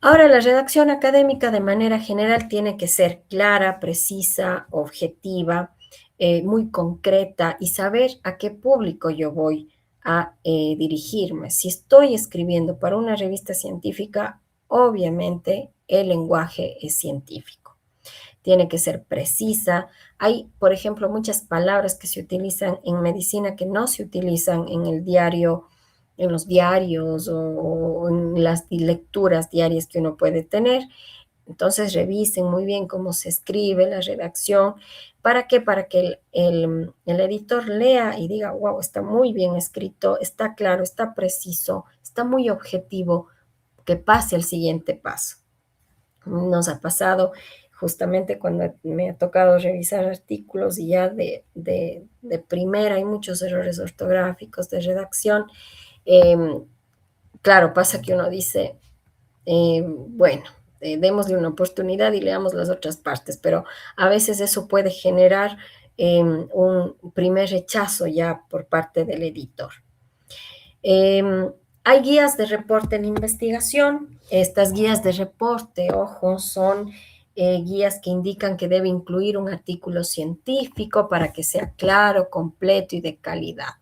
Ahora, la redacción académica de manera general tiene que ser clara, precisa, objetiva, muy concreta y saber a qué público yo voy a dirigirme. Si estoy escribiendo para una revista científica, obviamente el lenguaje es científico. Tiene que ser precisa. Hay, por ejemplo, muchas palabras que se utilizan en medicina que no se utilizan en el diario, en los diarios o en las lecturas diarias que uno puede tener. Entonces revisen muy bien cómo se escribe la redacción. ¿Para qué? Para que el editor lea y diga, wow, está muy bien escrito, está claro, está preciso, está muy objetivo, que pase al siguiente paso. Nos ha pasado justamente cuando me ha tocado revisar artículos y ya de primera hay muchos errores ortográficos de redacción. Claro, pasa que uno dice, bueno, démosle una oportunidad y leamos las otras partes, pero a veces eso puede generar un primer rechazo ya por parte del editor. Hay guías de reporte en investigación. Estas guías de reporte, ojo, son guías que indican que debe incluir un artículo científico para que sea claro, completo y de calidad.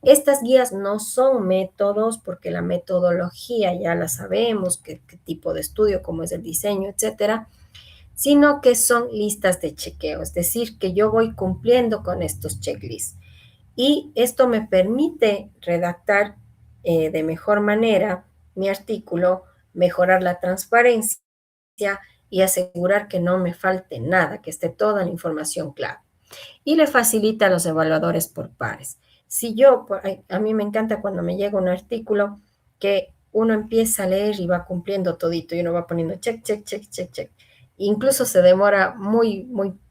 Estas guías no son métodos porque la metodología ya la sabemos, qué tipo de estudio, cómo es el diseño, etcétera, sino que son listas de chequeo, es decir, que yo voy cumpliendo con estos checklists. Y esto me permite redactar de mejor manera mi artículo, mejorar la transparencia y asegurar que no me falte nada, que esté toda la información clara. Y le facilita a los evaluadores por pares. Si yo, a mí me encanta cuando me llega un artículo que uno empieza a leer y va cumpliendo todito y uno va poniendo check, check, check, check, check. Incluso se demora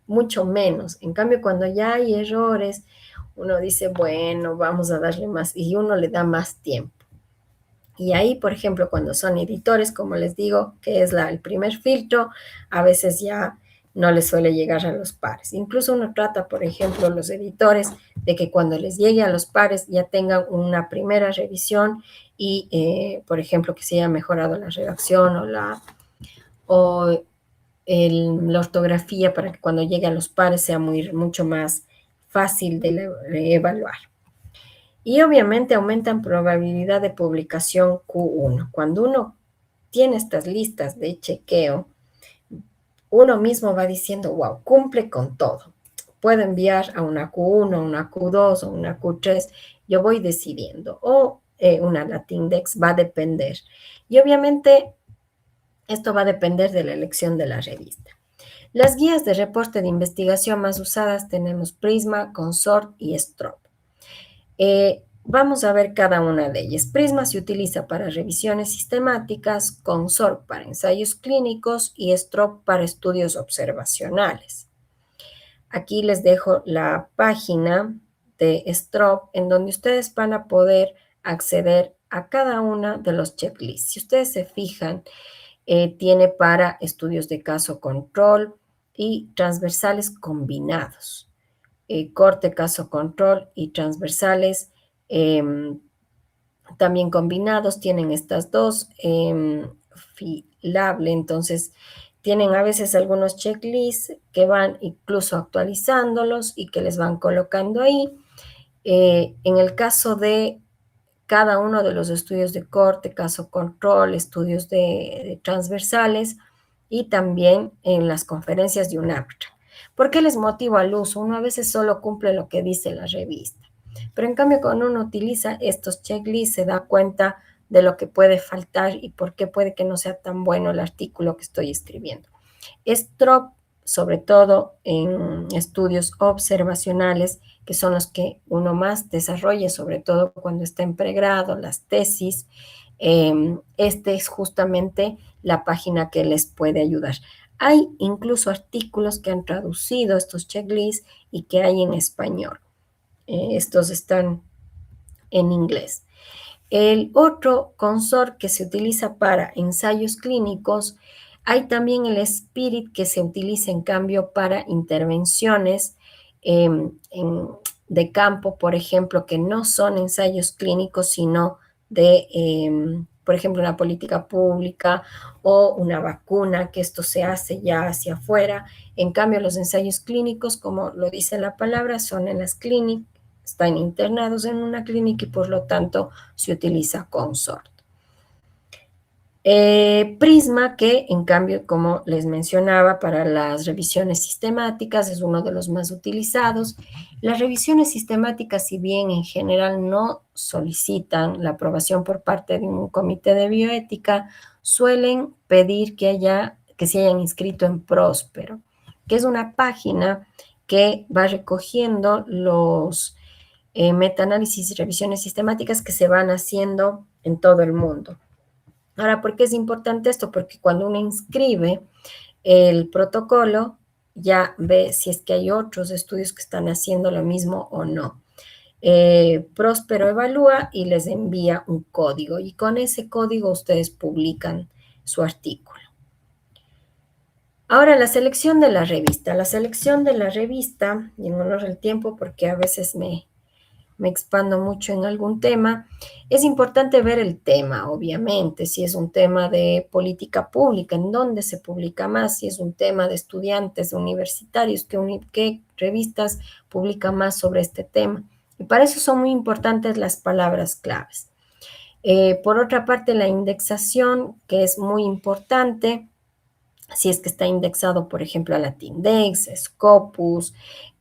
mucho menos. En cambio, cuando ya hay errores, uno dice, bueno, vamos a darle más y uno le da más tiempo. Y ahí, por ejemplo, cuando son editores, como les digo, que es el primer filtro, a veces ya no les suele llegar a los pares. Incluso uno trata, por ejemplo, los editores, de que cuando les llegue a los pares ya tengan una primera revisión y, por ejemplo, que se haya mejorado la redacción o la ortografía para que cuando llegue a los pares sea mucho más fácil de evaluar. Y obviamente aumentan probabilidad de publicación Q1. Cuando uno tiene estas listas de chequeo, uno mismo va diciendo, wow, cumple con todo. Puedo enviar a una Q1, a una Q2 o una Q3, yo voy decidiendo. O una Latindex, va a depender. Y obviamente esto va a depender de la elección de la revista. Las guías de reporte de investigación más usadas tenemos Prisma, Consort y Strop. Vamos a ver cada una de ellas. Prisma se utiliza para revisiones sistemáticas, Consort para ensayos clínicos y Strop para estudios observacionales. Aquí les dejo la página de Strop en donde ustedes van a poder acceder a cada una de los checklists. Si ustedes se fijan, tiene para estudios de caso control y transversales combinados. Corte, caso control y transversales también combinados, tienen estas dos, filable, entonces tienen a veces algunos checklists que van incluso actualizándolos y que les van colocando ahí. En el caso de cada uno de los estudios de corte, caso control, estudios de transversales y también en las conferencias de un árbitro. ¿Por qué les motivo al uso? Uno a veces solo cumple lo que dice la revista, pero en cambio cuando uno utiliza estos checklists se da cuenta de lo que puede faltar y por qué puede que no sea tan bueno el artículo que estoy escribiendo. Esto, sobre todo en estudios observacionales, que son los que uno más desarrolla, sobre todo cuando está en pregrado, las tesis. Este es justamente la página que les puede ayudar. Hay incluso artículos que han traducido estos checklists y que hay en español. Estos están en inglés. El otro consort que se utiliza para ensayos clínicos, hay también el SPIRIT que se utiliza en cambio para intervenciones de campo, por ejemplo, que no son ensayos clínicos, sino de, por ejemplo, una política pública o una vacuna, que esto se hace ya hacia afuera. En cambio, los ensayos clínicos, como lo dice la palabra, son en las clínicas, están internados en una clínica y por lo tanto se utiliza consort. Prisma, que en cambio, como les mencionaba, para las revisiones sistemáticas es uno de los más utilizados. Las revisiones sistemáticas, si bien en general no solicitan la aprobación por parte de un comité de bioética, suelen pedir que se hayan inscrito en Próspero, que es una página que va recogiendo los metaanálisis y revisiones sistemáticas que se van haciendo en todo el mundo. Ahora, ¿por qué es importante esto? Porque cuando uno inscribe el protocolo, ya ve si es que hay otros estudios que están haciendo lo mismo o no. Próspero evalúa y les envía un código y con ese código ustedes publican su artículo. Ahora, la selección de la revista. La selección de la revista, y en honor al tiempo, porque a veces me expando mucho en algún tema, es importante ver el tema, obviamente, si es un tema de política pública, en dónde se publica más, si es un tema de estudiantes universitarios, qué revistas publican más sobre este tema. Y para eso son muy importantes las palabras claves. Por otra parte, la indexación, que es muy importante, si es que está indexado, por ejemplo, a Latindex, Scopus,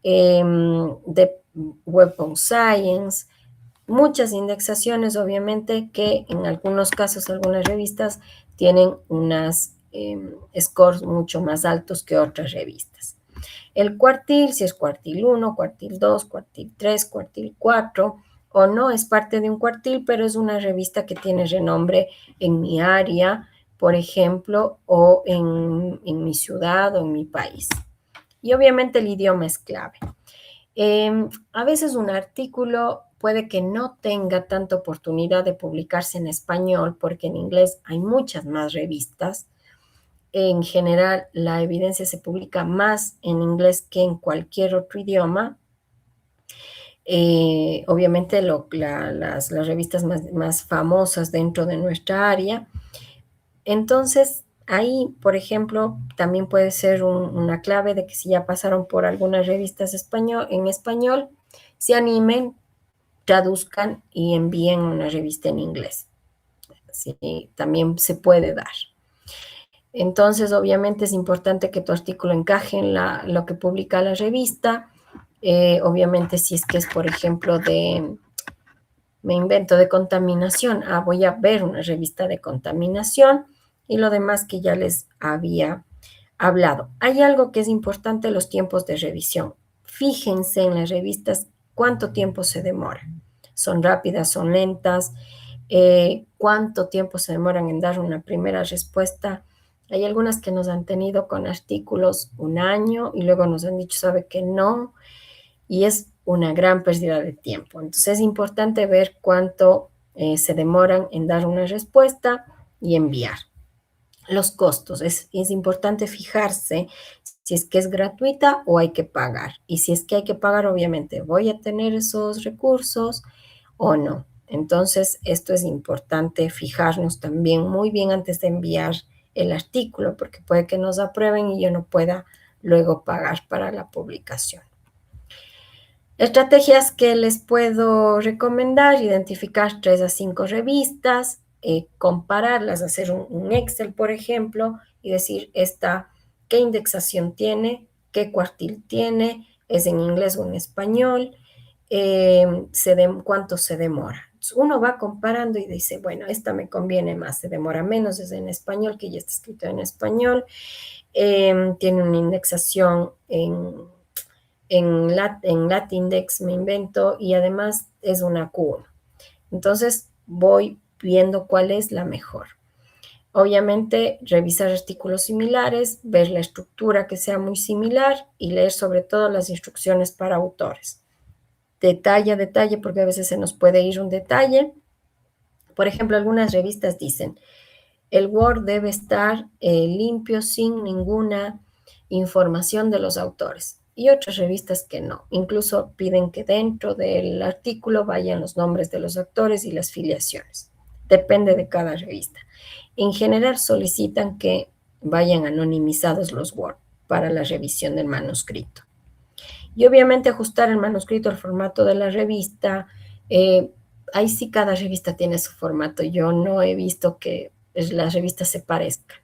de Web of Science, muchas indexaciones, obviamente, que en algunos casos, algunas revistas tienen unas scores mucho más altos que otras revistas. El cuartil, si es cuartil 1, cuartil 2, cuartil 3, cuartil 4, o no es parte de un cuartil, pero es una revista que tiene renombre en mi área, por ejemplo, o en mi ciudad o en mi país. Y obviamente el idioma es clave. A veces un artículo puede que no tenga tanta oportunidad de publicarse en español porque en inglés hay muchas más revistas. En general, la evidencia se publica más en inglés que en cualquier otro idioma. Obviamente las revistas más famosas dentro de nuestra área. Entonces, ahí, por ejemplo, también puede ser una clave de que si ya pasaron por algunas revistas en español, se animen, traduzcan y envíen una revista en inglés. Sí, también se puede dar. Entonces, obviamente es importante que tu artículo encaje en lo que publica la revista. Obviamente, si es que es, por ejemplo, me invento de contaminación, voy a ver una revista de contaminación y lo demás que ya les había hablado. Hay algo que es importante, los tiempos de revisión. Fíjense en las revistas cuánto tiempo se demora. Son rápidas, son lentas, cuánto tiempo se demoran en dar una primera respuesta. Hay algunas que nos han tenido con artículos un año y luego nos han dicho, sabe que no, y es una gran pérdida de tiempo. Entonces es importante ver cuánto se demoran en dar una respuesta y enviar. Los costos, es importante fijarse si es que es gratuita o hay que pagar. Y si es que hay que pagar, obviamente, ¿voy a tener esos recursos o no? Entonces, esto es importante fijarnos también muy bien antes de enviar el artículo, porque puede que nos aprueben y yo no pueda luego pagar para la publicación. Estrategias que les puedo recomendar: identificar 3 a 5 revistas, compararlas, hacer un Excel, por ejemplo, y decir esta, qué indexación tiene, qué cuartil tiene, es en inglés o en español, cuánto se demora. Entonces, uno va comparando y dice, bueno, esta me conviene más, se demora menos, es en español, que ya está escrito en español, tiene una indexación en Latindex, me invento, y además es una Q1. Entonces voy viendo cuál es la mejor. Obviamente, revisar artículos similares, ver la estructura que sea muy similar y leer sobre todo las instrucciones para autores. Detalle a detalle, porque a veces se nos puede ir un detalle. Por ejemplo, algunas revistas dicen, el Word debe estar limpio, sin ninguna información de los autores. Y otras revistas que no. Incluso piden que dentro del artículo vayan los nombres de los autores y las filiaciones. Depende de cada revista. En general solicitan que vayan anonimizados los Word para la revisión del manuscrito. Y obviamente ajustar el manuscrito al formato de la revista. eh, Ahí sí cada revista tiene su formato. Yo no he visto que las revistas se parezcan.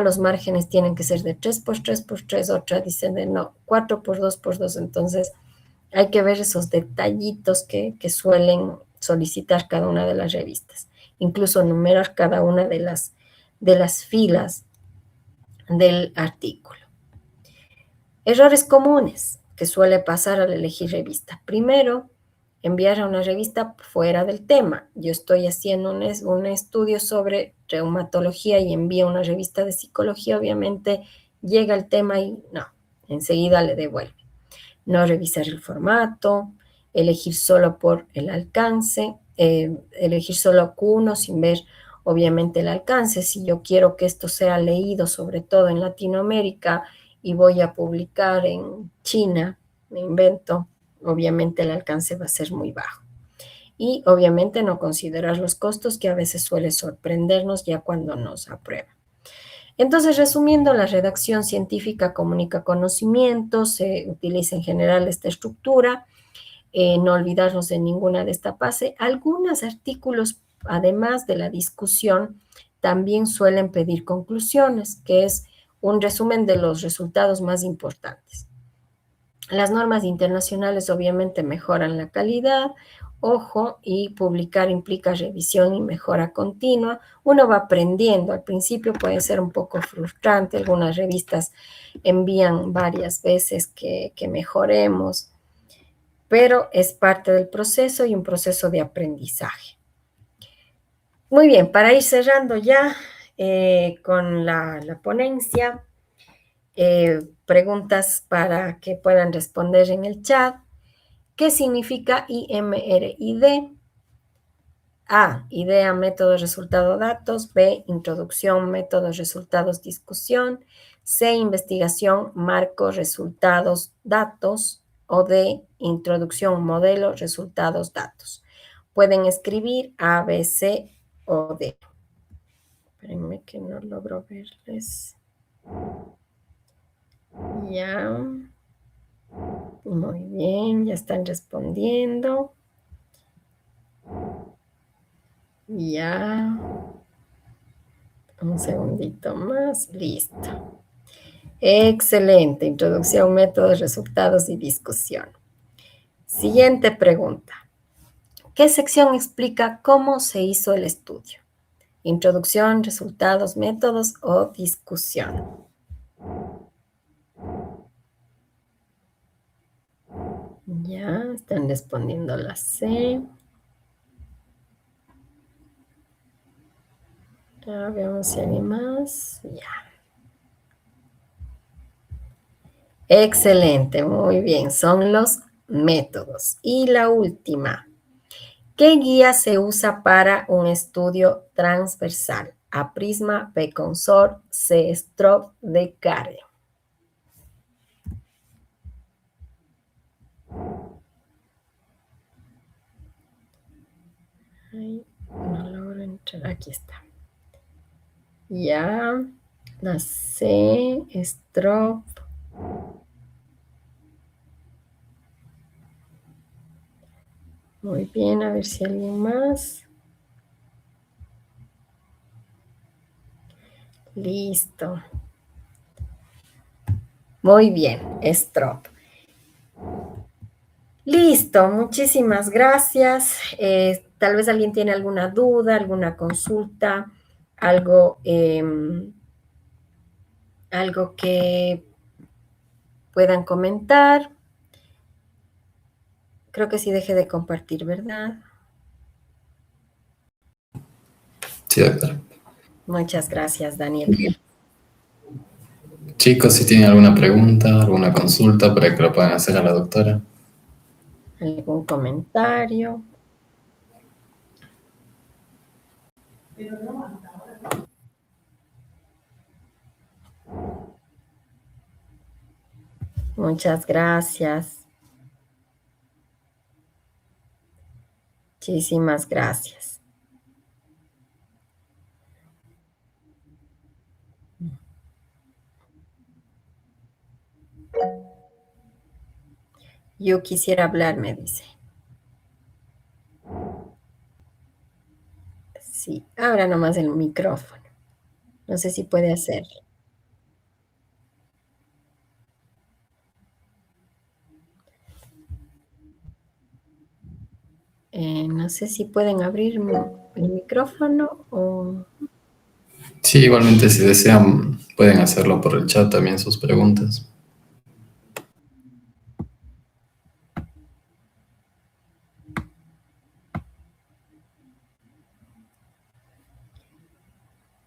Los márgenes tienen que ser de 3x3x3, otra dicen de no, 4x2x2. Entonces hay que ver esos detallitos que suelen solicitar cada una de las revistas. Incluso numerar cada una de las filas del artículo. Errores comunes que suele pasar al elegir revista. Primero, enviar a una revista fuera del tema. Yo estoy haciendo un estudio sobre reumatología y envío una revista de psicología, obviamente llega el tema y no, enseguida le devuelve. No revisar el formato, elegir solo por el alcance, elegir solo Q1 sin ver obviamente el alcance. Si yo quiero que esto sea leído sobre todo en Latinoamérica y voy a publicar en China, me invento, obviamente el alcance va a ser muy bajo. Y obviamente no considerar los costos, que a veces suele sorprendernos ya cuando nos aprueban. Entonces, resumiendo, la redacción científica comunica conocimientos, se utiliza en general esta estructura, no olvidarnos de ninguna de esta fase. Algunos artículos, además de la discusión, también suelen pedir conclusiones, que es un resumen de los resultados más importantes. Las normas internacionales obviamente mejoran la calidad, ojo, y publicar implica revisión y mejora continua. Uno va aprendiendo, al principio puede ser un poco frustrante, algunas revistas envían varias veces que mejoremos, pero es parte del proceso y un proceso de aprendizaje. Muy bien, para ir cerrando ya con la ponencia, preguntas para que puedan responder en el chat. ¿Qué significa IMRID? A, idea, método, resultado, datos. B, introducción, método, resultados, discusión. C, investigación, marco, resultados, datos. O D, introducción, modelo, resultados, datos. Pueden escribir A, B, C o D. Espérenme que no logro verles. Ya. Muy bien, ya están respondiendo. Ya. Un segundito más. Listo. Excelente. Introducción, métodos, resultados y discusión. Siguiente pregunta. ¿Qué sección explica cómo se hizo el estudio? Introducción, resultados, métodos o discusión. Ya, están respondiendo la C. Ya, veamos si hay más. Ya. Excelente, muy bien. Son los métodos. Y la última. ¿Qué guía se usa para un estudio transversal? A Prisma, B Consort, C Stroop, D Cardio. Ay, no logro entrar. Aquí está. Ya. La C, Stroop. Muy bien, a ver si alguien más. Listo. Muy bien, Strop. Listo, muchísimas gracias. Tal vez alguien tiene alguna duda, alguna consulta, algo, algo que puedan comentar. Creo que sí dejé de compartir, ¿verdad? Sí, doctora. Muchas gracias, Daniel. Chicos, si tienen alguna pregunta, alguna consulta para que lo puedan hacer a la doctora. ¿Algún comentario? Muchas gracias. Muchísimas gracias. Yo quisiera hablar, me dice. Sí, ahora nomás el micrófono. No sé si puede hacerlo. No sé si pueden abrir el micrófono o... Sí, igualmente si desean pueden hacerlo por el chat también sus preguntas.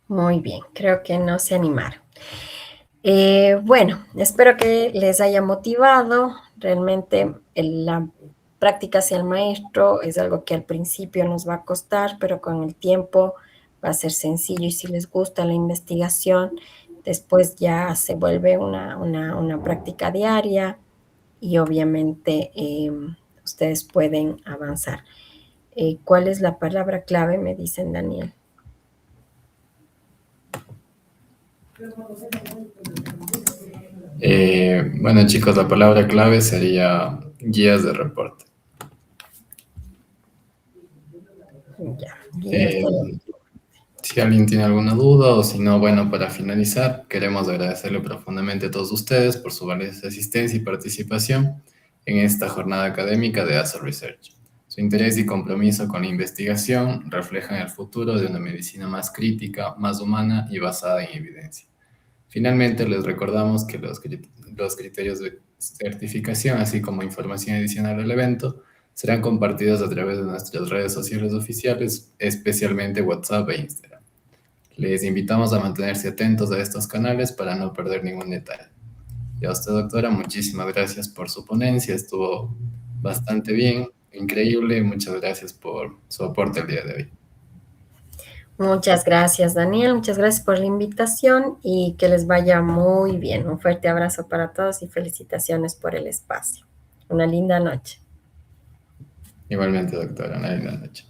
Muy bien, creo que no se animaron. Bueno, espero que les haya motivado. Realmente la práctica hacia el maestro es algo que al principio nos va a costar, pero con el tiempo va a ser sencillo y si les gusta la investigación, después ya se vuelve una práctica diaria y obviamente ustedes pueden avanzar. ¿Cuál es la palabra clave? Me dicen, Daniel. Bueno, chicos, la palabra clave sería guías de reporte. Ya, guías Eh, de... si alguien tiene alguna duda o si no, bueno, para finalizar, queremos agradecerle profundamente a todos ustedes por su valiosa asistencia y participación en esta jornada académica de ASO Research. Su interés y compromiso con la investigación reflejan el futuro de una medicina más crítica, más humana y basada en evidencia. Finalmente, les recordamos que los criterios de certificación, así como información adicional del evento, serán compartidos a través de nuestras redes sociales oficiales, especialmente WhatsApp e Instagram. Les invitamos a mantenerse atentos a estos canales para no perder ningún detalle. Y a usted, doctora, muchísimas gracias por su ponencia, estuvo bastante bien, increíble, muchas gracias por su aporte el día de hoy. Muchas gracias, Daniel. Muchas gracias por la invitación y que les vaya muy bien. Un fuerte abrazo para todos y felicitaciones por el espacio. Una linda noche. Igualmente, doctora, una linda noche.